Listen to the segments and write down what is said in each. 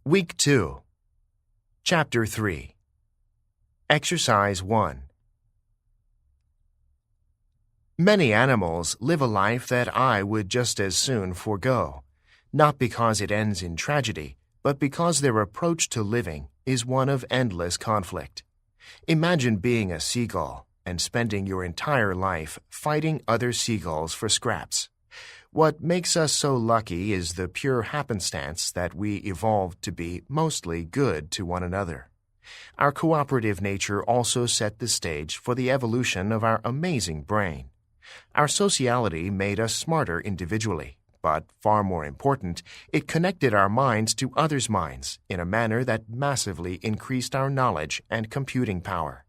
Week 2, Chapter 3, Exercise 1. Many animals live a life that I would just as soon forego, not because it ends in tragedy, but because their approach to living is one of endless conflict. Imagine being a seagull and spending your entire life fighting other seagulls for scraps. What makes us so lucky is the pure happenstance that we evolved to be mostly good to one another. Our cooperative nature also set the stage for the evolution of our amazing brain. Our sociality made us smarter individually, but far more important, it connected our minds to others' minds in a manner that massively increased our knowledge and computing power.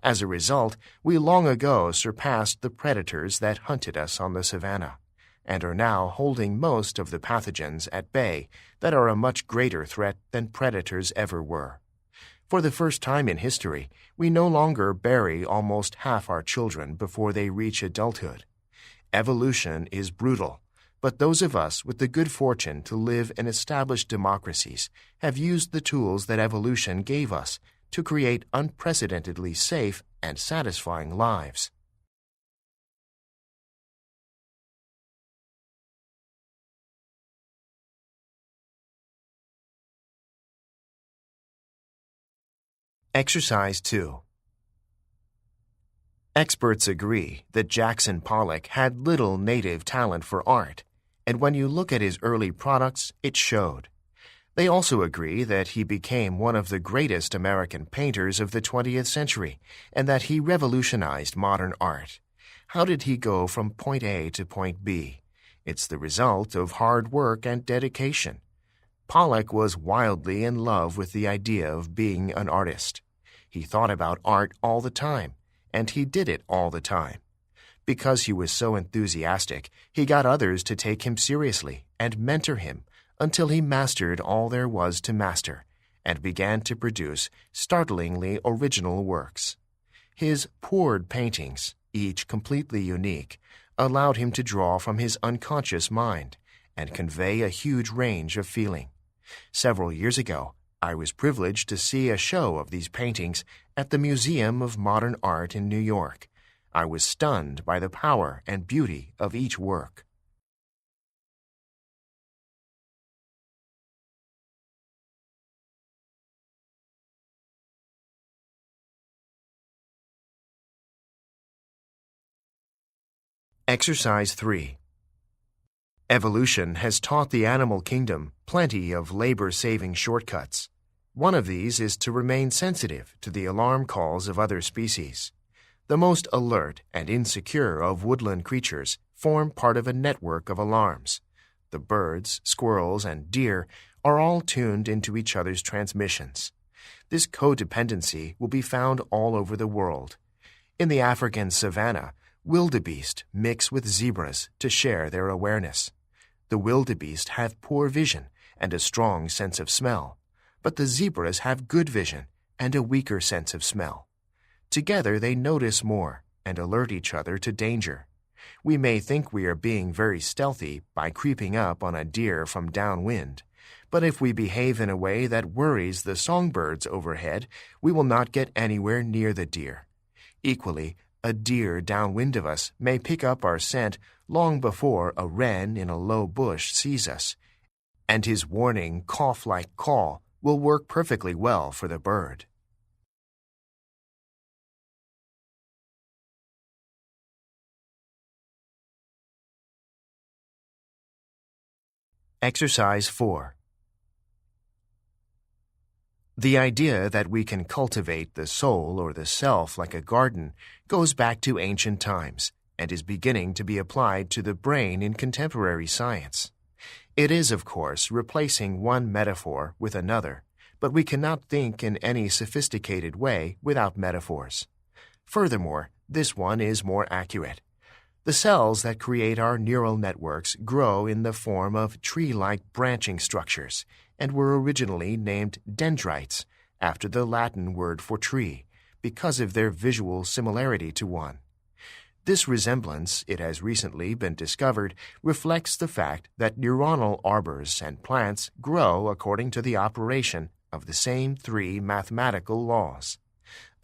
As a result, we long ago surpassed the predators that hunted us on the savannah, and are now holding most of the pathogens at bay that are a much greater threat than predators ever were. For the first time in history, we no longer bury almost half our children before they reach adulthood. Evolution is brutal, but those of us with the good fortune to live in established democracies have used the tools that evolution gave us to create unprecedentedly safe and satisfying lives. Exercise 2. Experts agree that Jackson Pollock had little native talent for art, and when you look at his early products, it showed. They also agree that he became one of the greatest American painters of the 20th century, and that he revolutionized modern art. How did he go from point A to point B? It's the result of hard work and dedication. Pollock was wildly in love with the idea of being an artist. He thought about art all the time, and he did it all the time. Because he was so enthusiastic, he got others to take him seriously and mentor him until he mastered all there was to master and began to produce startlingly original works. His poured paintings, each completely unique, allowed him to draw from his unconscious mind and convey a huge range of feeling. Several years ago, I was privileged to see a show of these paintings at the Museum of Modern Art in New York. I was stunned by the power and beauty of each work. Exercise 3. Evolution has taught the animal kingdom plenty of labor-saving shortcuts. One of these is to remain sensitive to the alarm calls of other species. The most alert and insecure of woodland creatures form part of a network of alarms. The birds, squirrels, and deer are all tuned into each other's transmissions. This codependency will be found all over the world. In the African savanna, wildebeest mix with zebras to share their awareness. The wildebeest have poor vision and a strong sense of smell, but the zebras have good vision and a weaker sense of smell. Together they notice more and alert each other to danger. We may think we are being very stealthy by creeping up on a deer from downwind, but if we behave in a way that worries the songbirds overhead, we will not get anywhere near the deer. Equally, a deer downwind of us may pick up our scent long before a wren in a low bush sees us, and his warning cough-like call will work perfectly well for the bird. Exercise 4. The idea that we can cultivate the soul or the self like a garden goes back to ancient times and is beginning to be applied to the brain in contemporary science. It is, of course, replacing one metaphor with another, but we cannot think in any sophisticated way without metaphors. Furthermore, this one is more accurate. The cells that create our neural networks grow in the form of tree-like branching structures and were originally named dendrites, after the Latin word for tree, because of their visual similarity to one. This resemblance, it has recently been discovered, reflects the fact that neuronal arbors and plants grow according to the operation of the same three mathematical laws.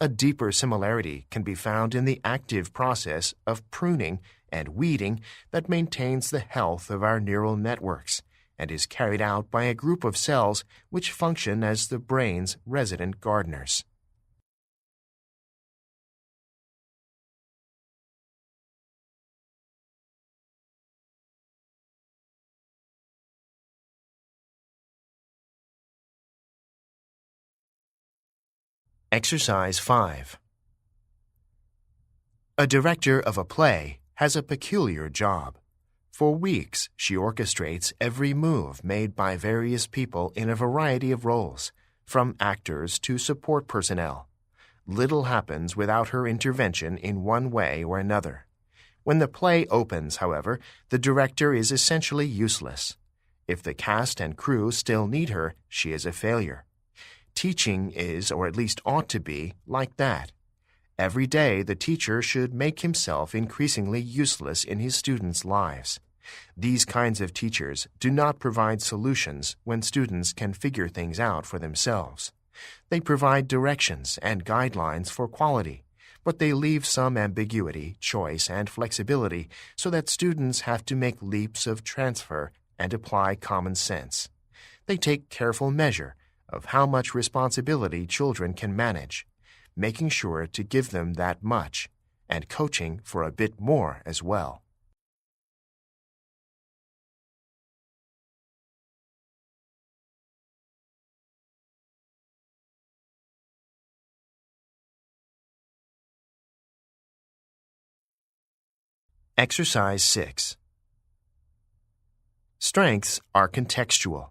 A deeper similarity can be found in the active process of pruning and weeding that maintains the health of our neural networks and is carried out by a group of cells which function as the brain's resident gardeners. Exercise 5. A director of a play has a peculiar job. For weeks, she orchestrates every move made by various people in a variety of roles, from actors to support personnel. Little happens without her intervention in one way or another. When the play opens, however, the director is essentially useless. If the cast and crew still need her, she is a failure. Teaching is, or at least ought to be, like that. Every day the teacher should make himself increasingly useless in his students' lives. These kinds of teachers do not provide solutions when students can figure things out for themselves. They provide directions and guidelines for quality, but they leave some ambiguity, choice, and flexibility so that students have to make leaps of transfer and apply common sense. They take careful measure of how much responsibility children can manage, making sure to give them that much, and coaching for a bit more as well. Exercise 6. Strengths are contextual.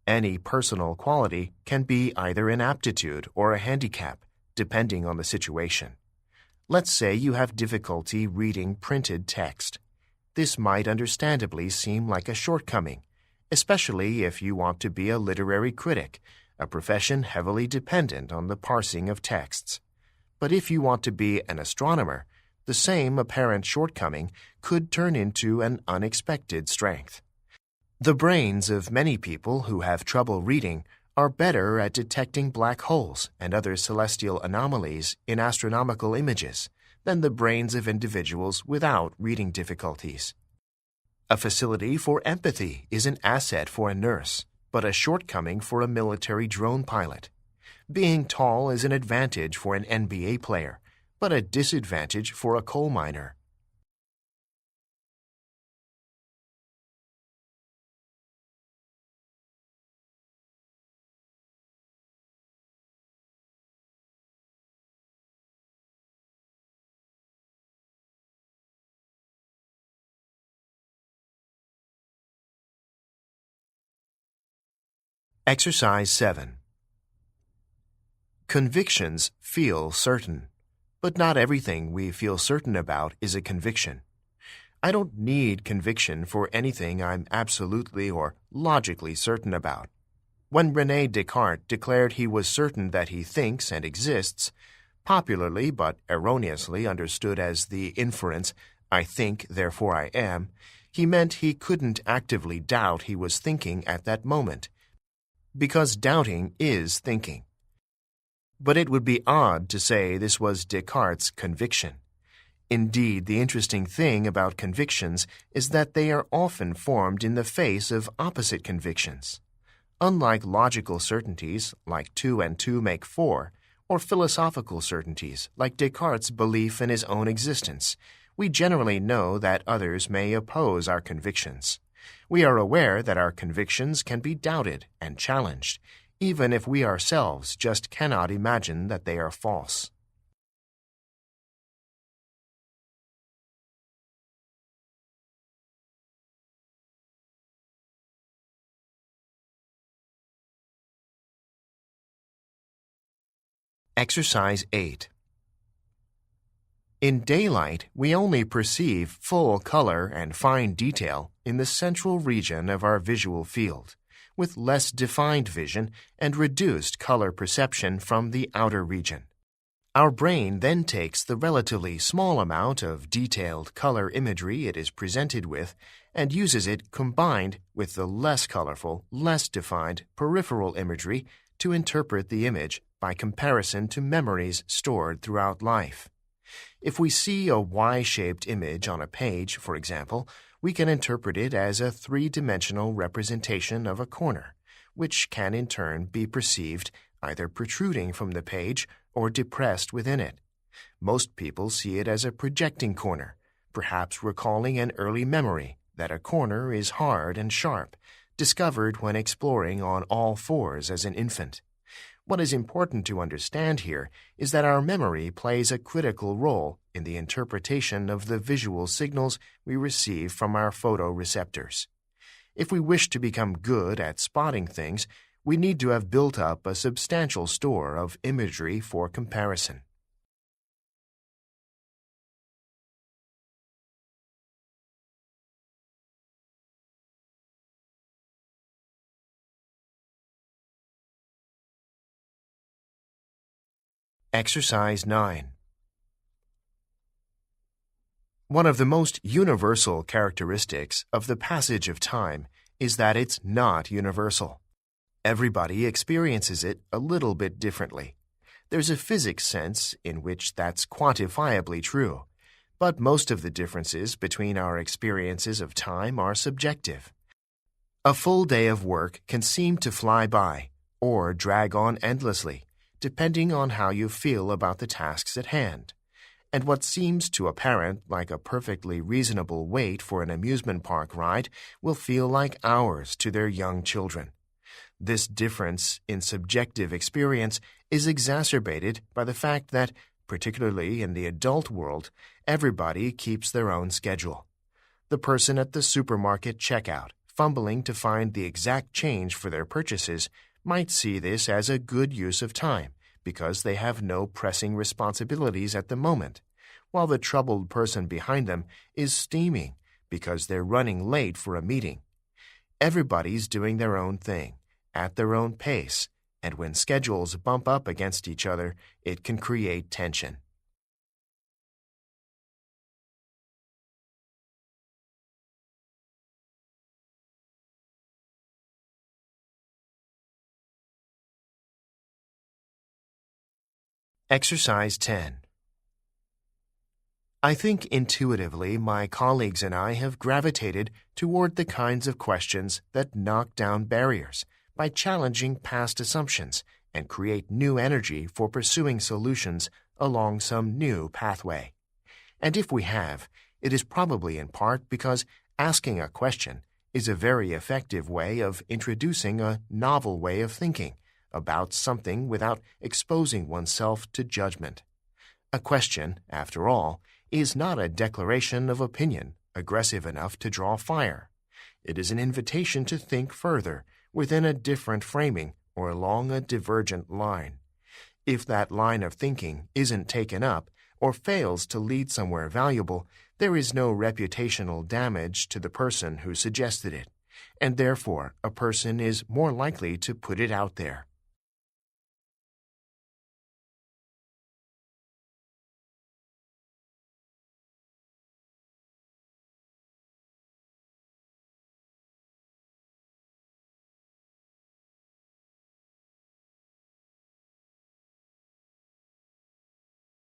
Any personal quality can be either an aptitude or a handicap, depending on the situation. Let's say you have difficulty reading printed text. This might understandably seem like a shortcoming, especially if you want to be a literary critic, a profession heavily dependent on the parsing of texts. But if you want to be an astronomer, the same apparent shortcoming could turn into an unexpected strength. The brains of many people who have trouble reading are better at detecting black holes and other celestial anomalies in astronomical images than the brains of individuals without reading difficulties. A facility for empathy is an asset for a nurse, but a shortcoming for a military drone pilot. Being tall is an advantage for an NBA player, but a disadvantage for a coal miner. Exercise 7. Convictions feel certain, but not everything we feel certain about is a conviction. I don't need conviction for anything I'm absolutely or logically certain about. When René Descartes declared he was certain that he thinks and exists, popularly but erroneously understood as the inference, "I think, therefore I am," he meant he couldn't actively doubt he was thinking at that moment, because doubting is thinking. But it would be odd to say this was Descartes' conviction. Indeed, the interesting thing about convictions is that they are often formed in the face of opposite convictions. Unlike logical certainties, like 2 and 2 make 4, or philosophical certainties, like Descartes' belief in his own existence, we generally know that others may oppose our convictions. We are aware that our convictions can be doubted and challenged, even if we ourselves just cannot imagine that they are false. Exercise 8. In daylight, we only perceive full color and fine detail in the central region of our visual field, with less defined vision and reduced color perception from the outer region. Our brain then takes the relatively small amount of detailed color imagery it is presented with and uses it combined with the less colorful, less defined peripheral imagery to interpret the image by comparison to memories stored throughout life. If we see a Y-shaped image on a page, for example, we can interpret it as a three-dimensional representation of a corner, which can in turn be perceived either protruding from the page or depressed within it. Most people see it as a projecting corner, perhaps recalling an early memory that a corner is hard and sharp, discovered when exploring on all fours as an infant. What is important to understand here is that our memory plays a critical role in the interpretation of the visual signals we receive from our photoreceptors. If we wish to become good at spotting things, we need to have built up a substantial store of imagery for comparison. Exercise 9. One of the most universal characteristics of the passage of time is that it's not universal. Everybody experiences it a little bit differently. There's a physics sense in which that's quantifiably true, but most of the differences between our experiences of time are subjective. A full day of work can seem to fly by or drag on endlessly, depending on how you feel about the tasks at hand. And what seems to a parent like a perfectly reasonable wait for an amusement park ride will feel like hours to their young children. This difference in subjective experience is exacerbated by the fact that, particularly in the adult world, everybody keeps their own schedule. The person at the supermarket checkout, fumbling to find the exact change for their purchases, might see this as a good use of time because they have no pressing responsibilities at the moment, while the troubled person behind them is steaming because they're running late for a meeting. Everybody's doing their own thing, at their own pace, and when schedules bump up against each other, it can create tension. Exercise 10. I think intuitively my colleagues and I have gravitated toward the kinds of questions that knock down barriers by challenging past assumptions and create new energy for pursuing solutions along some new pathway. And if we have, it is probably in part because asking a question is a very effective way of introducing a novel way of thinking about something without exposing oneself to judgment. A question, after all, is not a declaration of opinion aggressive enough to draw fire. It is an invitation to think further within a different framing or along a divergent line. If that line of thinking isn't taken up or fails to lead somewhere valuable, there is no reputational damage to the person who suggested it, and therefore a person is more likely to put it out there.